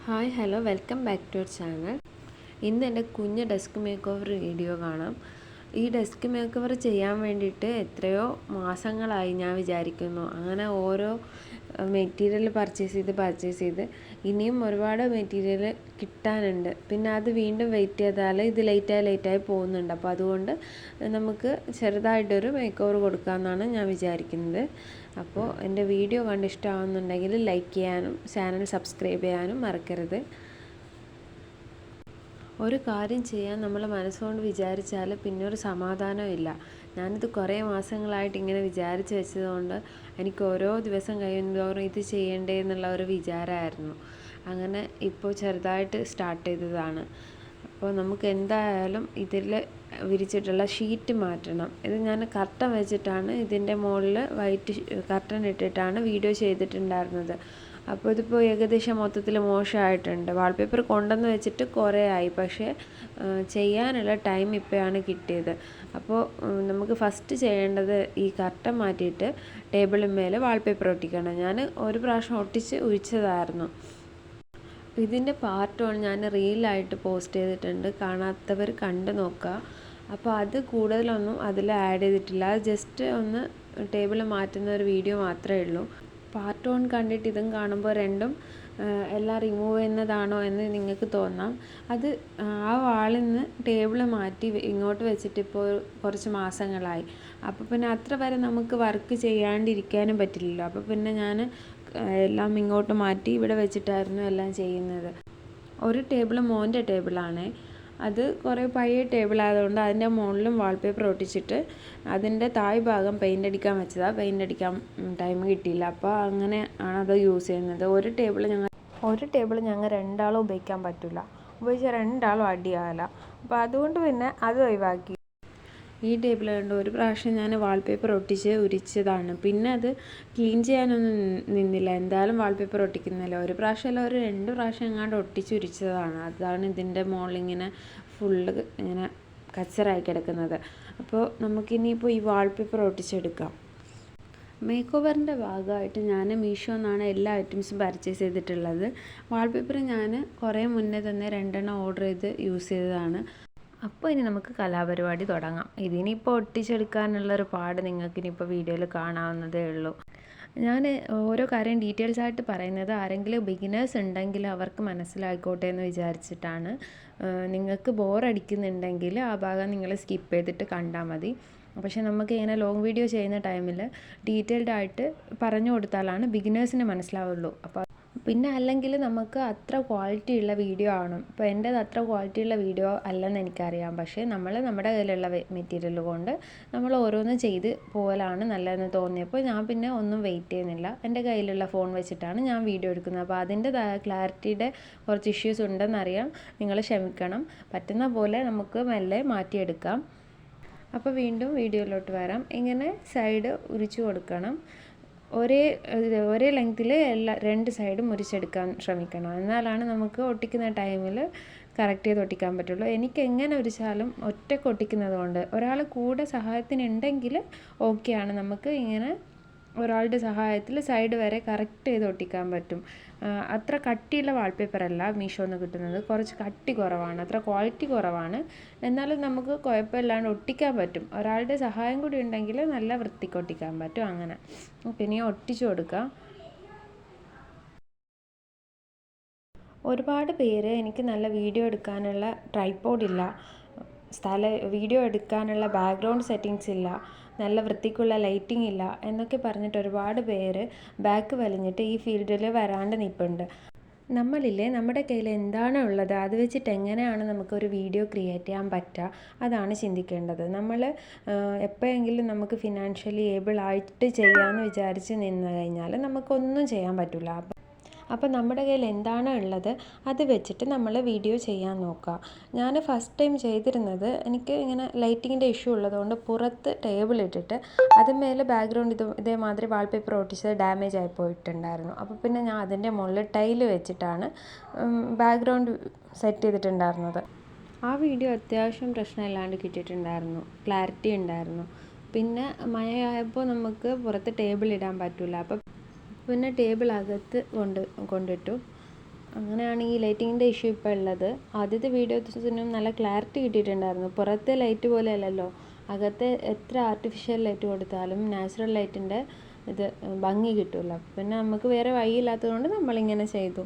Hi hello welcome back to our channel. ഇന്ന് എൻ്റെ കുഞ്ഞ് ഡെസ്ക് മേക്ക് ഓവർ വീഡിയോ കാണാം. ഈ ഡെസ്ക് മേക്ക് ഓവർ ചെയ്യാൻ വേണ്ടിയിട്ട് എത്രയോ മാസങ്ങളായി ഞാൻ വിചാരിക്കുന്നു. അങ്ങനെ ഓരോ മെറ്റീരിയൽ പർച്ചേസ് ചെയ്ത് ഇനിയും ഒരുപാട് മെറ്റീരിയൽ കിട്ടാനുണ്ട്. പിന്നെ അത് വീണ്ടും വെയിറ്റ് ചെയ്താൽ ഇത് ലേറ്റായി പോകുന്നുണ്ട്. അപ്പോൾ അതുകൊണ്ട് നമുക്ക് ചെറുതായിട്ടൊരു മേക്ക് ഓവർ കൊടുക്കാമെന്നാണ് ഞാൻ വിചാരിക്കുന്നത്. അപ്പോൾ എൻ്റെ വീഡിയോ കണ്ട് ഇഷ്ടമാകുന്നുണ്ടെങ്കിൽ ലൈക്ക് ചെയ്യാനും ചാനൽ സബ്സ്ക്രൈബ് ചെയ്യാനും മറക്കരുത്. ഒരു കാര്യം ചെയ്യാൻ നമ്മൾ മനസ്സുകൊണ്ട് വിചാരിച്ചാൽ പിന്നെ ഒരു സമാധാനമില്ല. ഞാനിത് കുറേ മാസങ്ങളായിട്ട് ഇങ്ങനെ വിചാരിച്ച് വെച്ചതുകൊണ്ട് എനിക്ക് ഓരോ ദിവസം കഴിയുന്തോറും ഇത് ചെയ്യണ്ടേ എന്നുള്ള ഒരു വിചാരമായിരുന്നു. അങ്ങനെ ഇപ്പോൾ ചെറുതായിട്ട് സ്റ്റാർട്ട് ചെയ്തതാണ്. അപ്പോൾ നമുക്ക് എന്തായാലും ഇതിൽ വിരിച്ചിട്ടുള്ള ഷീറ്റ് മാറ്റണം. ഇത് ഞാൻ കർട്ടൻ വെച്ചിട്ടാണ് ഇതിൻ്റെ മുകളിൽ വൈറ്റ് കർട്ടൻ ഇട്ടിട്ടാണ് വീഡിയോ ചെയ്തിട്ടുണ്ടായിരുന്നത്. അപ്പോൾ ഇതിപ്പോൾ ഏകദേശം മൊത്തത്തിൽ മോശമായിട്ടുണ്ട്. വാൾപേപ്പർ കൊണ്ടുവന്ന് വെച്ചിട്ട് കുറേ ആയി, പക്ഷേ ചെയ്യാനുള്ള ടൈം ഇപ്പോഴാണ് കിട്ടിയത്. അപ്പോൾ നമുക്ക് ഫസ്റ്റ് ചെയ്യേണ്ടത് ഈ കർട്ടൻ മാറ്റിയിട്ട് ടേബിളിന് മേലെ വാൾപേപ്പർ ഒട്ടിക്കണം. ഞാൻ ഒരു പ്രാവശ്യം ഒട്ടിച്ച് ഒഴിച്ചതായിരുന്നു. ഇതിൻ്റെ പാർട്ട് 1 ഞാൻ റീലായിട്ട് പോസ്റ്റ് ചെയ്തിട്ടുണ്ട്, കാണാത്തവർ കണ്ടു നോക്കുക. അപ്പോൾ അത് കൂടുതലൊന്നും അതിൽ ആഡ് ചെയ്തിട്ടില്ല. ജസ്റ്റ് ഒന്ന് ടേബിൾ മാറ്റുന്ന ഒരു വീഡിയോ മാത്രമേ ഉള്ളൂ. പാർട്ട് 1 കണ്ടിട്ട് ഇതും കാണുമ്പോൾ രണ്ടും എല്ലാം റിമൂവ് ചെയ്യുന്നതാണോ എന്ന് നിങ്ങൾക്ക് തോന്നാം. അത് ആ വാളിൽ നിന്ന് ടേബിൾ മാറ്റി ഇങ്ങോട്ട് വെച്ചിട്ട് ഇപ്പോൾ കുറച്ച് മാസങ്ങളായി. അപ്പോൾ പിന്നെ അത്ര വരെ നമുക്ക് വർക്ക് ചെയ്യാണ്ടിരിക്കാനും പറ്റില്ലല്ലോ. അപ്പോൾ പിന്നെ ഞാൻ എല്ലാം ഇങ്ങോട്ട് മാറ്റി ഇവിടെ വെച്ചിട്ടായിരുന്നു എല്ലാം ചെയ്യുന്നത്. ഒരു ടേബിൾ മോൻ്റെ ടേബിളാണ്. അത് കുറേ പഴയ ടേബിളായതുകൊണ്ട് അതിൻ്റെ മുകളിലും വാൾപേപ്പർ ഒട്ടിച്ചിട്ട് അതിൻ്റെ താഴ് ഭാഗം പെയിൻ്റ് അടിക്കാൻ വെച്ചതാണ്. പെയിൻ്റ് അടിക്കാൻ ടൈം കിട്ടിയില്ല. അപ്പോൾ അങ്ങനെ ആണത് യൂസ് ചെയ്യുന്നത്. ഒരു ടേബിൾ ഞങ്ങൾ രണ്ടാളും ഉപയോഗിക്കാൻ പറ്റില്ല. ഉപയോഗിച്ചാൽ രണ്ടാളും അടിയാകല. അപ്പോൾ അതുകൊണ്ട് പിന്നെ അത് ഒഴിവാക്കി. ഈ ടേബിൾ കണ്ട് ഒരു പ്രാവശ്യം ഞാൻ വാൾപേപ്പർ ഒട്ടിച്ച് ഉരിച്ചതാണ്. പിന്നെ അത് ക്ലീൻ ചെയ്യാനൊന്നും നിന്നില്ല. എന്തായാലും വാൾപേപ്പർ ഒട്ടിക്കുന്നില്ല. ഒരു പ്രാവശ്യമല്ല, ഒരു 2 പ്രാവശ്യം എങ്ങാണ്ട് ഒട്ടിച്ച് ഉരിച്ചതാണ്. അതാണ് ഇതിൻ്റെ മുകളിലിങ്ങനെ ഫുള്ള് ഇങ്ങനെ കച്ചറായി കിടക്കുന്നത്. അപ്പോൾ നമുക്കിനിയിപ്പോൾ ഈ വാൾപേപ്പർ ഒട്ടിച്ചെടുക്കാം. മേക്ക് ഓവറിൻ്റെ ഭാഗമായിട്ട് ഞാൻ മീഷോന്നാണ് എല്ലാ ഐറ്റംസും പർച്ചേസ് ചെയ്തിട്ടുള്ളത്. വാൾപേപ്പർ ഞാൻ കുറേ മുന്നേ തന്നെ 2 ഓർഡർ ചെയ്ത് യൂസ് ചെയ്തതാണ്. അപ്പോൾ ഇനി നമുക്ക് കലാപരിപാടി തുടങ്ങാം. ഇതിനിപ്പോൾ ഒട്ടിച്ചെടുക്കാനുള്ളൊരു പാട് നിങ്ങൾക്കിനിപ്പോൾ വീഡിയോയിൽ കാണാവുന്നതേ ഉള്ളൂ. ഞാൻ ഓരോ കാര്യം ഡീറ്റെയിൽസ് ആയിട്ട് പറയുന്നത് ആരെങ്കിലും ബിഗിനേഴ്സ് ഉണ്ടെങ്കിൽ അവർക്ക് മനസ്സിലായിക്കോട്ടെ എന്ന് വിചാരിച്ചിട്ടാണ്. നിങ്ങൾക്ക് ബോറടിക്കുന്നുണ്ടെങ്കിൽ ആ ഭാഗം നിങ്ങൾ സ്കിപ്പ് ചെയ്തിട്ട് കണ്ടാൽ മതി. പക്ഷേ നമുക്ക് ഇങ്ങനെ ലോങ് വീഡിയോ ചെയ്യുന്ന ടൈമിൽ ഡീറ്റെയിൽഡ് ആയിട്ട് പറഞ്ഞു കൊടുത്താലാണ് ബിഗിനേഴ്സിന് മനസ്സിലാവുള്ളൂ. അപ്പോൾ പിന്നെ അല്ലെങ്കിൽ നമുക്ക് അത്ര ക്വാളിറ്റി ഉള്ള വീഡിയോ ആവണം. ഇപ്പോൾ എൻ്റേത് അത്ര ക്വാളിറ്റി ഉള്ള വീഡിയോ അല്ലെന്ന് എനിക്കറിയാം. പക്ഷേ നമ്മുടെ കയ്യിലുള്ള മെറ്റീരിയൽ കൊണ്ട് നമ്മൾ ഓരോന്നും ചെയ്ത് പോകലാണ് നല്ലതെന്ന് തോന്നിയപ്പോൾ ഞാൻ പിന്നെ ഒന്നും വെയിറ്റ് ചെയ്യുന്നില്ല. എൻ്റെ കയ്യിലുള്ള ഫോൺ വെച്ചിട്ടാണ് ഞാൻ വീഡിയോ എടുക്കുന്നത്. അപ്പോൾ അതിൻ്റെ ക്ലാരിറ്റിയുടെ കുറച്ച് ഇഷ്യൂസ് ഉണ്ടെന്നറിയാം. നിങ്ങൾ ക്ഷമിക്കണം. പറ്റുന്ന പോലെ നമുക്ക് മെല്ലെ മാറ്റിയെടുക്കാം. അപ്പോൾ വീണ്ടും വീഡിയോയിലോട്ട് വരാം. ഇങ്ങനെ സൈഡ് ഉരിച്ചു കൊടുക്കണം. ഒരേ ലെങ്ത്തിൽ 2 സൈഡും മുറിച്ചെടുക്കാൻ ശ്രമിക്കണം. എന്നാലാണ് നമുക്ക് ഒട്ടിക്കുന്ന ടൈമിൽ കറക്റ്റ് ചെയ്ത് ഒട്ടിക്കാൻ പറ്റുള്ളൂ. എനിക്ക് എങ്ങനെ ഉരിച്ചാലും ഒറ്റയ്ക്ക് ഒട്ടിക്കുന്നത് കൊണ്ട് ഒരാൾ കൂടെ സഹായത്തിനുണ്ടെങ്കിൽ ഓക്കെയാണ്. നമുക്ക് ഇങ്ങനെ ഒരാളുടെ സഹായത്തിൽ സൈഡ് വരെ കറക്റ്റ് ചെയ്ത് ഒട്ടിക്കാൻ പറ്റും. അത്ര കട്ടിയുള്ള വാൾപേപ്പറല്ല മീഷോന്ന് കിട്ടുന്നത്. കുറച്ച് കട്ടി കുറവാണ്, അത്ര ക്വാളിറ്റി കുറവാണ്. എന്നാലും നമുക്ക് കുഴപ്പമില്ലാണ്ട് ഒട്ടിക്കാൻ പറ്റും. ഒരാളുടെ സഹായം കൂടി ഉണ്ടെങ്കിൽ നല്ല വൃത്തിക്ക് ഒട്ടിക്കാൻ പറ്റും. അങ്ങനെ പിന്നെ ഒട്ടിച്ചു കൊടുക്കാം. ഒരുപാട് പേര് എനിക്ക് നല്ല വീഡിയോ എടുക്കാനുള്ള ട്രൈപോഡില്ല, വീഡിയോ എടുക്കാനുള്ള ബാക്ക്ഗ്രൗണ്ട് സെറ്റിങ്സ് ഇല്ല, നല്ല വൃത്തിക്കുള്ള ലൈറ്റിംഗ് ഇല്ല എന്നൊക്കെ പറഞ്ഞിട്ട് ഒരുപാട് പേര് ബാക്ക് വലിഞ്ഞിട്ട് ഈ ഫീൽഡിൽ വരാണ്ട് നിൽപ്പുണ്ട്. നമ്മുടെ കയ്യിൽ എന്താണ് ഉള്ളത് അത് വെച്ചിട്ട് എങ്ങനെയാണ് നമുക്കൊരു വീഡിയോ ക്രിയേറ്റ് ചെയ്യാൻ പറ്റുക, അതാണ് ചിന്തിക്കേണ്ടത്. നമ്മൾ എപ്പോഴെങ്കിലും നമുക്ക് ഫിനാൻഷ്യലി ഏബിൾ ആയിട്ട് ചെയ്യാമെന്ന് വിചാരിച്ച് നിന്ന് കഴിഞ്ഞാൽ നമുക്കൊന്നും ചെയ്യാൻ പറ്റില്ല. അപ്പോൾ നമ്മുടെ കയ്യിൽ എന്താണോ ഉള്ളത് അത് വെച്ചിട്ട് നമ്മൾ വീഡിയോ ചെയ്യാൻ നോക്കുക. ഞാൻ ഫസ്റ്റ് ടൈം ചെയ്തിരുന്നത്, എനിക്ക് ഇങ്ങനെ ലൈറ്റിങ്ങിൻ്റെ ഇഷ്യൂ ഉള്ളതുകൊണ്ട് പുറത്ത് ടേബിൾ ഇട്ടിട്ട് അതിന്മേലെ ബാക്ക്ഗ്രൗണ്ട് ഇതേമാതിരി വാൾപേപ്പർ ഒട്ടിച്ചത് ഡാമേജ് ആയി പോയിട്ടുണ്ടായിരുന്നു. അപ്പോൾ പിന്നെ ഞാൻ അതിൻ്റെ മുകളിൽ ടൈല് വെച്ചിട്ടാണ് ബാക്ക്ഗ്രൗണ്ട് സെറ്റ് ചെയ്തിട്ടുണ്ടായിരുന്നത്. ആ വീഡിയോ അത്യാവശ്യം പ്രശ്നമില്ലാണ്ട് കിട്ടിയിട്ടുണ്ടായിരുന്നു, ക്ലാരിറ്റി ഉണ്ടായിരുന്നു. പിന്നെ മഴയായപ്പോൾ നമുക്ക് പുറത്ത് ടേബിൾ ഇടാൻ പറ്റില്ല. അപ്പോൾ പിന്നെ ടേബിൾ അകത്ത് കൊണ്ടിട്ടു. അങ്ങനെയാണ് ഈ ലൈറ്റിങ്ങിൻ്റെ ഇഷ്യൂ ഇപ്പോൾ ഉള്ളത്. ആദ്യത്തെ വീഡിയോസിനും നല്ല ക്ലാരിറ്റി കിട്ടിയിട്ടുണ്ടായിരുന്നു. പുറത്തെ ലൈറ്റ് പോലെ അല്ലല്ലോ, അകത്തെ എത്ര ആർട്ടിഫിഷ്യൽ ലൈറ്റ് കൊടുത്താലും നാച്ചുറൽ ലൈറ്റിൻ്റെ ഇത് ഭംഗി കിട്ടില്ല. പിന്നെ നമുക്ക് വേറെ വഴിയില്ലാത്തതുകൊണ്ട് നമ്മളിങ്ങനെ ചെയ്തു.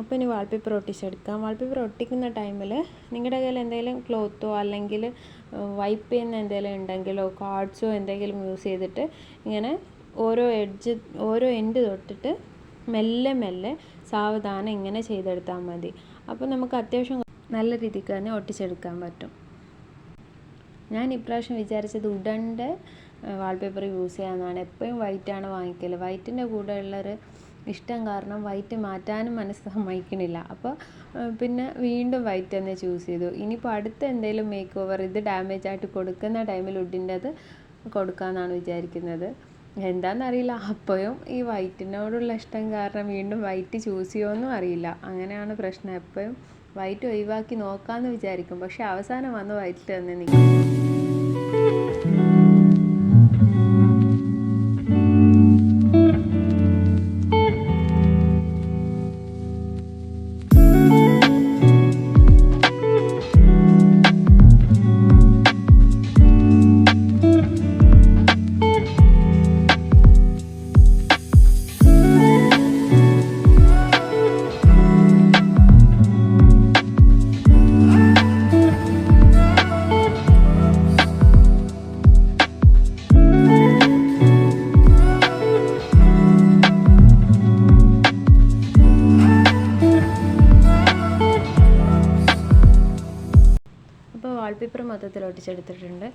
അപ്പോൾ ഇനി വാൾപേപ്പർ ഒട്ടിച്ചെടുക്കാം. വാൾപേപ്പർ ഒട്ടിക്കുന്ന ടൈമിൽ നിങ്ങളുടെ കയ്യിൽ എന്തെങ്കിലും ക്ലോത്തോ അല്ലെങ്കിൽ വൈപ്പ് ചെയ്യുന്ന എന്തെങ്കിലും ഉണ്ടെങ്കിലോ കാർഡ്സോ എന്തെങ്കിലും യൂസ് ചെയ്തിട്ട് ഇങ്ങനെ ഓരോ എൻഡ് തൊട്ടിട്ട് മെല്ലെ മെല്ലെ സാവധാനം ഇങ്ങനെ ചെയ്തെടുത്താൽ മതി. അപ്പോൾ നമുക്ക് അത്യാവശ്യം നല്ല രീതിക്ക് തന്നെ ഒട്ടിച്ചെടുക്കാൻ പറ്റും. ഞാൻ ഇപ്രാവശ്യം വിചാരിച്ചത് വുഡൻ്റെ വാൾപേപ്പർ യൂസ് ചെയ്യാമെന്നാണ്. എപ്പോഴും വൈറ്റാണ് വാങ്ങിക്കൽ. വൈറ്റിൻ്റെ കൂടെ ഉള്ളൊരു ഇഷ്ടം കാരണം വൈറ്റ് മാറ്റാനും മനസ്സ് സമ്മതിക്കണില്ല. അപ്പോൾ പിന്നെ വീണ്ടും വൈറ്റ് തന്നെ ചൂസ് ചെയ്തു. ഇനിയിപ്പോൾ അടുത്ത എന്തെങ്കിലും മേക്ക് ഓവർ ഇത് ഡാമേജ് ആയിട്ട് കൊടുക്കുന്ന ടൈമിൽ വുഡിൻ്റെ അത് കൊടുക്കാമെന്നാണ് വിചാരിക്കുന്നത്. എന്താണെന്നറിയില്ല. അപ്പോഴും ഈ വൈറ്റിനോടുള്ള ഇഷ്ടം കാരണം വീണ്ടും വൈറ്റ് ചൂസ് ചെയ്യുമെന്നും അറിയില്ല. അങ്ങനെയാണ് പ്രശ്നം. എപ്പോഴും വൈറ്റ് ഒഴിവാക്കി നോക്കാമെന്ന് വിചാരിക്കും, പക്ഷെ അവസാനം വന്ന് വൈറ്റിൽ തന്നെ നിൽക്കും. അപ്പോൾ വാൾപേപ്പർ മൊത്തത്തിൽ ഒട്ടിച്ചെടുത്തിട്ടുണ്ട്.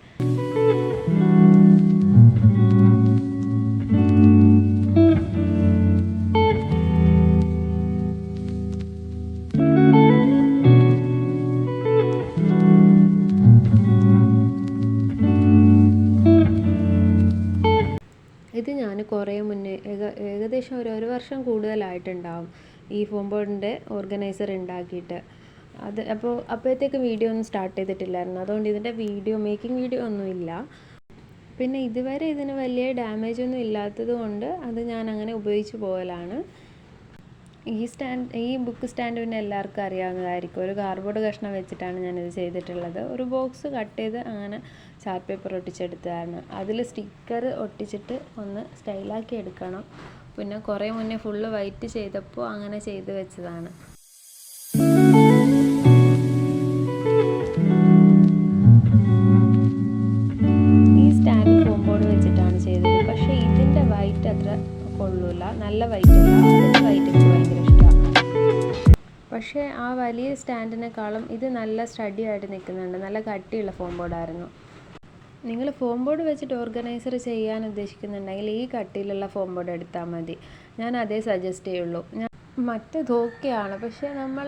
ഇത് ഞാൻ കുറേ മുന്നേ ഏകദേശം ഒരു വർഷം കൂടുതലായിട്ടുണ്ടാവും ഈ ഫോം ബോർഡിൻ്റെ ഓർഗനൈസർ ഉണ്ടാക്കിയിട്ട്. അപ്പോഴത്തേക്ക് വീഡിയോ ഒന്നും സ്റ്റാർട്ട് ചെയ്തിട്ടില്ലായിരുന്നു. അതുകൊണ്ട് ഇതിൻ്റെ മേക്കിംഗ് വീഡിയോ ഒന്നുമില്ല. പിന്നെ ഇതുവരെ ഇതിന് വലിയ ഡാമേജ് ഒന്നും ഇല്ലാത്തത് കൊണ്ട് അത് ഞാൻ അങ്ങനെ ഉപയോഗിച്ച് പോകലാണ്. ഈ ബുക്ക് സ്റ്റാൻഡ് പിന്നെ എല്ലാവർക്കും അറിയാവുന്നതായിരിക്കും. ഒരു കാർഡ്ബോർഡ് കഷ്ണം വെച്ചിട്ടാണ് ഞാനിത് ചെയ്തിട്ടുള്ളത്. ഒരു ബോക്സ് കട്ട് ചെയ്ത് അങ്ങനെ ചാർട്ട് പേപ്പർ ഒട്ടിച്ചെടുത്തതാണ്. അതിൽ സ്റ്റിക്കർ ഒട്ടിച്ചിട്ട് ഒന്ന് സ്റ്റൈലാക്കി എടുക്കണം. പിന്നെ കുറേ മുന്നേ ഫുള്ള് വൈറ്റ് ചെയ്തപ്പോൾ അങ്ങനെ ചെയ്ത് വെച്ചതാണ്. ഈ സ്റ്റാൻഡ് ഫോം ബോർഡ് വെച്ചിട്ടാണ് ചെയ്തത്. പക്ഷേ ഇതിൻ്റെ വൈറ്റ് അത്ര കൊള്ളൂല, നല്ല വൈറ്റ് അല്ല. അതിൻ്റെ വൈറ്റ് എനിക്ക് ഭയങ്കര ഇഷ്ടമാണ്. പക്ഷേ ആ വലിയ സ്റ്റാൻഡിനേക്കാളും ഇത് നല്ല സ്റ്റഡി ആയിട്ട് നിൽക്കുന്നുണ്ട്. നല്ല കട്ടിയുള്ള ഫോം ബോർഡായിരുന്നു. നിങ്ങൾ ഫോം ബോർഡ് വെച്ചിട്ട് ഓർഗനൈസർ ചെയ്യാൻ ഉദ്ദേശിക്കുന്നുണ്ടെങ്കിൽ ഈ കട്ടിയിലുള്ള ഫോം ബോർഡ് എടുത്താൽ മതി. ഞാൻ അതേ സജസ്റ്റ് ചെയ്യുള്ളൂ. മറ്റേത് ഓക്കെയാണ്, പക്ഷേ നമ്മൾ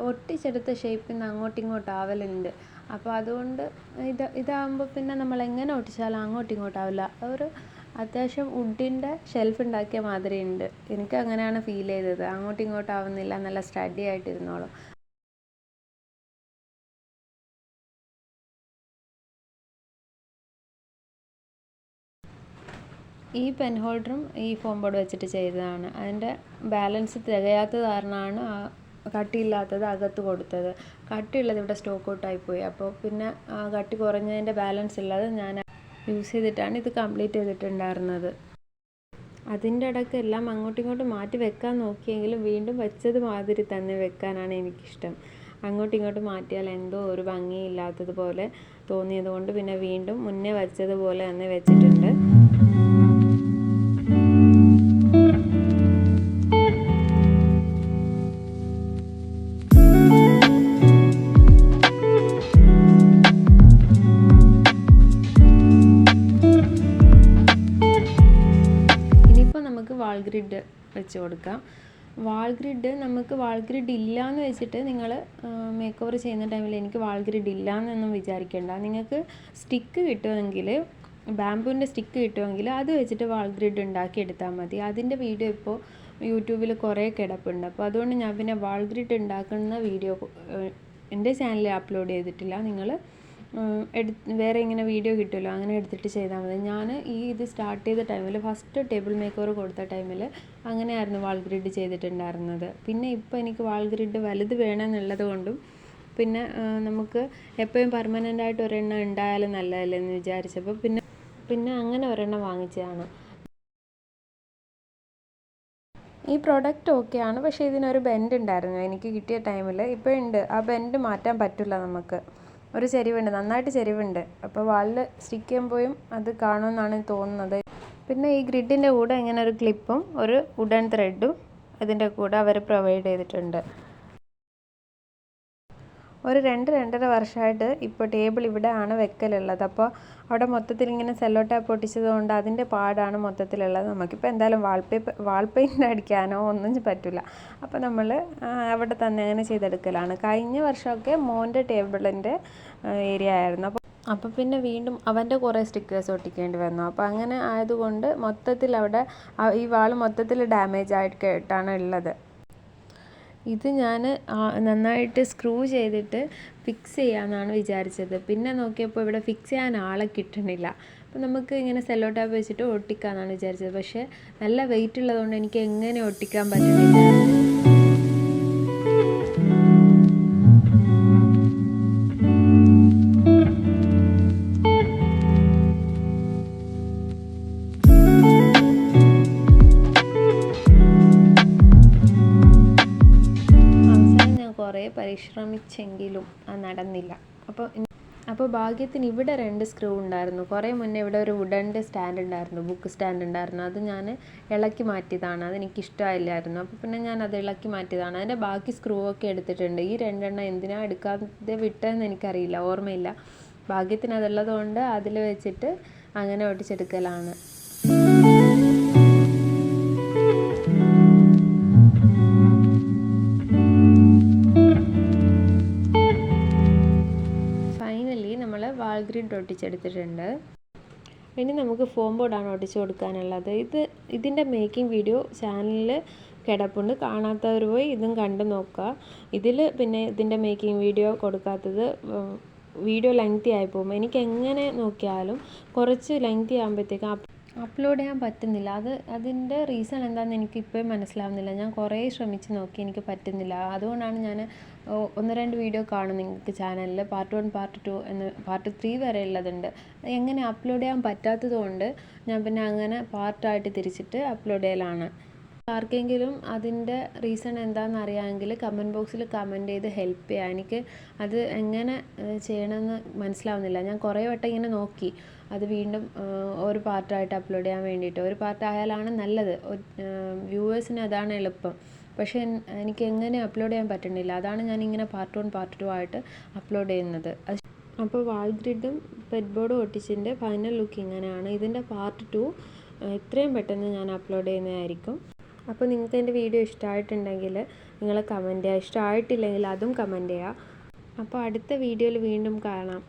ഒട്ടിച്ചെടുത്ത ഷേപ്പിൽ നിന്ന് അങ്ങോട്ടും ഇങ്ങോട്ടും ആവലുണ്ട്. അപ്പോൾ അതുകൊണ്ട് ഇതാകുമ്പോൾ പിന്നെ നമ്മൾ എങ്ങനെ ഒട്ടിച്ചാലും അങ്ങോട്ടും ഇങ്ങോട്ടാവില്ല. ഒരു അത്യാവശ്യം വുഡിൻ്റെ ഷെൽഫ് ഉണ്ടാക്കിയ മാതിരി ഉണ്ട്. എനിക്ക് അങ്ങനെയാണ് ഫീൽ ചെയ്തത്. അങ്ങോട്ടും ഇങ്ങോട്ടും ആവുന്നില്ല, നല്ല സ്റ്റഡി ആയിട്ടിരുന്നോളും. ഈ പെൻ ഹോൾഡറും ഈ ഫോം ബോർഡ് വെച്ചിട്ട് ചെയ്തതാണ്. അതിൻ്റെ ബാലൻസ് തികയാത്തത് കാരണമാണ് കട്ടിയില്ലാത്തത് അകത്ത് കൊടുത്തത്. കട്ടിയുള്ളത് ഇവിടെ സ്റ്റോക്ക് ഔട്ടായിപ്പോയി. അപ്പോൾ പിന്നെ കട്ടി കുറഞ്ഞതിൻ്റെ ബാലൻസ് ഉള്ളത് ഞാൻ യൂസ് ചെയ്തിട്ടാണ് ഇത് കംപ്ലീറ്റ് ചെയ്തിട്ടുണ്ടായിരുന്നത്. അതിൻ്റെ ഇടയ്ക്ക് എല്ലാം അങ്ങോട്ടും ഇങ്ങോട്ടും മാറ്റി വെക്കാൻ നോക്കിയെങ്കിലും വീണ്ടും വെച്ചത് മാതിരി തന്നെ വെക്കാനാണ് എനിക്കിഷ്ടം. അങ്ങോട്ടും ഇങ്ങോട്ടും മാറ്റിയാൽ എന്തോ ഒരു ഭംഗിയില്ലാത്തതുപോലെ തോന്നിയത് കൊണ്ട് പിന്നെ വീണ്ടും മുന്നേ വെച്ചതുപോലെ തന്നെ വെച്ചിട്ടുണ്ട്. വാൾ ഗ്രിഡ് വെച്ച് കൊടുക്കാം. വാൾ ഗ്രിഡ് നമുക്ക് വാൾ ഗ്രിഡ് ഇല്ലയെന്ന് വെച്ചിട്ട് നിങ്ങൾ മേക്ക് ഓവർ ചെയ്യുന്ന ടൈമിൽ എനിക്ക് വാൾ ഗ്രിഡ് ഇല്ലയെന്നൊന്നും വിചാരിക്കേണ്ട. നിങ്ങൾക്ക് സ്റ്റിക്ക് കിട്ടുമെങ്കിൽ, ബാംബൂവിൻ്റെ സ്റ്റിക്ക് കിട്ടുമെങ്കിൽ അത് വെച്ചിട്ട് വാൾ ഗ്രിഡ് ഉണ്ടാക്കി എടുത്താൽ മതി. അതിൻ്റെ വീഡിയോ ഇപ്പോൾ യൂട്യൂബിൽ കുറേ കിടപ്പുണ്ട്. അപ്പോൾ അതുകൊണ്ട് ഞാൻ പിന്നെ വാൾ ഗ്രിഡ് ഉണ്ടാക്കുന്ന വീഡിയോ എൻ്റെ ചാനലിൽ അപ്ലോഡ് ചെയ്തിട്ടില്ല. നിങ്ങൾ വേറെ ഇങ്ങനെ വീഡിയോ കിട്ടുമല്ലോ, അങ്ങനെ എടുത്തിട്ട് ചെയ്താൽ മതി. ഞാൻ ഇത് സ്റ്റാർട്ട് ചെയ്ത ടൈമിൽ ഫസ്റ്റ് ടേബിൾ മേക്ക് ഓവർ കൊടുത്ത ടൈമിൽ അങ്ങനെയായിരുന്നു വാൾ ഗ്രിഡ് ചെയ്തിട്ടുണ്ടായിരുന്നത്. പിന്നെ ഇപ്പോൾ എനിക്ക് വാൾ ഗ്രിഡ് വലുത് വേണമെന്നുള്ളത് കൊണ്ടും പിന്നെ നമുക്ക് എപ്പോഴും പെർമനൻ്റായിട്ട് ഒരെണ്ണം ഉണ്ടായാലും നല്ലതല്ലേ എന്ന് വിചാരിച്ചപ്പോൾ പിന്നെ അങ്ങനെ ഒരെണ്ണം വാങ്ങിച്ചതാണ്. ഈ പ്രൊഡക്റ്റ് ഓക്കെയാണ്, പക്ഷേ ഇതിനൊരു ബെൻഡ് ഉണ്ടായിരുന്നു എനിക്ക് കിട്ടിയ ടൈമിൽ. ഇപ്പോഴുണ്ട്, ആ ബെൻഡ് മാറ്റാൻ പറ്റില്ല നമുക്ക്. ഒരു ചെരിവുണ്ട്, നന്നായിട്ട് ചെരിവുണ്ട്. അപ്പോൾ വാളിൽ സ്റ്റിക്ക് ചെയ്യുമ്പോഴും അത് കാണുമെന്നാണ് തോന്നുന്നത്. പിന്നെ ഈ ഗ്രിഡിൻ്റെ കൂടെ ഇങ്ങനെ ഒരു ക്ലിപ്പും ഒരു വുഡൻ ത്രെഡും ഇതിൻ്റെ കൂടെ അവർ പ്രൊവൈഡ് ചെയ്തിട്ടുണ്ട്. ഒരു 2-2.5 വർഷമായിട്ട് ഇപ്പോൾ ടേബിൾ ഇവിടെ ആണ് വെക്കലുള്ളത്. അപ്പോൾ അവിടെ മൊത്തത്തിൽ ഇങ്ങനെ സെല്ലോ ടാപ്പ് ഒട്ടിച്ചത് കൊണ്ട് അതിൻ്റെ പാടാണ് മൊത്തത്തിലുള്ളത്. നമുക്കിപ്പോൾ എന്തായാലും വാൾ പെയിൻ്റ് അടിക്കാനോ ഒന്നും പറ്റില്ല. അപ്പോൾ നമ്മൾ അവിടെ തന്നെ അങ്ങനെ ചെയ്തെടുക്കലാണ്. കഴിഞ്ഞ വർഷമൊക്കെ മോൻ്റെ ടേബിളിൻ്റെ ഏരിയ ആയിരുന്നു. അപ്പോൾ പിന്നെ വീണ്ടും അവൻ്റെ കുറേ സ്റ്റിക്കേഴ്സ് ഒട്ടിക്കേണ്ടി വന്നു. അപ്പോൾ അങ്ങനെ ആയതുകൊണ്ട് മൊത്തത്തിൽ അവിടെ ഈ വാൾ മൊത്തത്തിൽ ഡാമേജ് ആയിട്ടാണ് ഉള്ളത്. ഇത് ഞാൻ നന്നായിട്ട് സ്ക്രൂ ചെയ്തിട്ട് ഫിക്സ് ചെയ്യാമെന്നാണ് വിചാരിച്ചത്. പിന്നെ നോക്കിയപ്പോൾ ഇവിടെ ഫിക്സ് ചെയ്യാൻ ആളെ കിട്ടണില്ല. അപ്പോൾ നമുക്ക് ഇങ്ങനെ സെല്ലോ ടാപ്പ് വെച്ചിട്ട് ഒട്ടിക്കാമെന്നാണ് വിചാരിച്ചത്. പക്ഷേ നല്ല വെയിറ്റ് ഉള്ളതുകൊണ്ട് എനിക്ക് എങ്ങനെ ഒട്ടിക്കാൻ പറ്റുന്നില്ല. കുറേ പരിശ്രമിച്ചെങ്കിലും അത് നടന്നില്ല. അപ്പോൾ ഭാഗ്യത്തിന് ഇവിടെ 2 സ്ക്രൂ ഉണ്ടായിരുന്നു. കുറേ മുന്നേ ഇവിടെ ഒരു വുഡൻ്റെ സ്റ്റാൻഡ് ഉണ്ടായിരുന്നു, ബുക്ക് സ്റ്റാൻഡ് ഉണ്ടായിരുന്നു. അത് ഞാൻ ഇളക്കി മാറ്റിയതാണ്, അതെനിക്കിഷ്ടമായില്ലായിരുന്നു. അപ്പോൾ പിന്നെ ഞാൻ അത് ഇളക്കി മാറ്റിയതാണ്. അതിൻ്റെ ബാക്കി സ്ക്രൂ ഒക്കെ എടുത്തിട്ടുണ്ട്. ഈ 2 എണ്ണം എന്തിനാണ് എടുക്കാതെ വിട്ടതെന്ന് എനിക്കറിയില്ല, ഓർമ്മയില്ല. ഭാഗ്യത്തിന് അതുള്ളത് കൊണ്ട് അതിൽ വെച്ചിട്ട് അങ്ങനെ ഒട്ടിച്ചെടുക്കലാണ്. വാൾ ഗ്രിഡ് ഒട്ടിച്ചെടുത്തിട്ടുണ്ട്. ഇനി നമുക്ക് ഫോം ബോർഡാണ് ഒട്ടിച്ച് കൊടുക്കാനുള്ളത്. ഇതിൻ്റെ മേക്കിംഗ് വീഡിയോ ചാനലിൽ കിടപ്പുണ്ട്, കാണാത്തവർ പോയി ഇതും കണ്ടു നോക്കുക. പിന്നെ ഇതിൻ്റെ മേക്കിംഗ് വീഡിയോ കൊടുക്കാത്തത് വീഡിയോ ലെങ്തി ആയി പോകും. എനിക്ക് എങ്ങനെ നോക്കിയാലും കുറച്ച് ലെങ്തി ആകുമ്പോഴത്തേക്കും അപ്ലോഡ് ചെയ്യാൻ പറ്റുന്നില്ല. അതിൻ്റെ റീസൺ എന്താണെന്ന് എനിക്കിപ്പോഴും മനസ്സിലാവുന്നില്ല. ഞാൻ കുറേ ശ്രമിച്ച് നോക്കി, എനിക്ക് പറ്റുന്നില്ല. അതുകൊണ്ടാണ് ഞാൻ 1-2 വീഡിയോ കാണും നിങ്ങൾക്ക് ചാനലിൽ. പാർട്ട് 1, പാർട്ട് 2 എന്ന് പാർട്ട് 3 വരെ ഉള്ളതുണ്ട്. എങ്ങനെ അപ്ലോഡ് ചെയ്യാൻ പറ്റാത്തത് കൊണ്ട് ഞാൻ പിന്നെ അങ്ങനെ പാർട്ടായിട്ട് തിരിച്ചിട്ട് അപ്ലോഡ് ചെയ്യലാണ്. ആർക്കെങ്കിലും അതിൻ്റെ റീസൺ എന്താണെന്ന് അറിയാമെങ്കിൽ കമൻറ്റ് ബോക്സിൽ കമൻറ്റ് ചെയ്ത് ഹെൽപ്പ് ചെയ്യുക. എനിക്ക് അത് എങ്ങനെ ചെയ്യണമെന്ന് മനസ്സിലാവുന്നില്ല. ഞാൻ കുറേ വട്ടം ഇങ്ങനെ നോക്കി അത് വീണ്ടും ഒരു പാർട്ടായിട്ട് അപ്ലോഡ് ചെയ്യാൻ വേണ്ടിയിട്ട്. ഒരു പാർട്ടായാലാണ് നല്ലത്, വ്യൂവേഴ്സിന് അതാണ് എളുപ്പം. പക്ഷേ എനിക്ക് എങ്ങനെ അപ്ലോഡ് ചെയ്യാൻ പറ്റുന്നില്ല. അതാണ് ഞാനിങ്ങനെ പാർട്ട് 1, പാർട്ട് 2 ആയിട്ട് അപ്ലോഡ് ചെയ്യുന്നത്. അപ്പോൾ വാൾ ഗ്രിഡും പെറ്റ് ബോർഡും ഒട്ടിച്ചിൻ്റെ ഫൈനൽ ലുക്ക് ഇങ്ങനെയാണ്. ഇതിൻ്റെ പാർട്ട് 2 എത്രയും പെട്ടെന്ന് ഞാൻ അപ്ലോഡ് ചെയ്യുന്നതായിരിക്കും. അപ്പോൾ നിങ്ങൾക്ക് എൻ്റെ വീഡിയോ ഇഷ്ടമായിട്ടുണ്ടെങ്കിൽ നിങ്ങൾ കമൻറ്റ് ചെയ്യുക, ഇഷ്ടമായിട്ടില്ലെങ്കിൽ അതും കമൻറ്റ് ചെയ്യുക. അപ്പോൾ അടുത്ത വീഡിയോയിൽ വീണ്ടും കാണാം.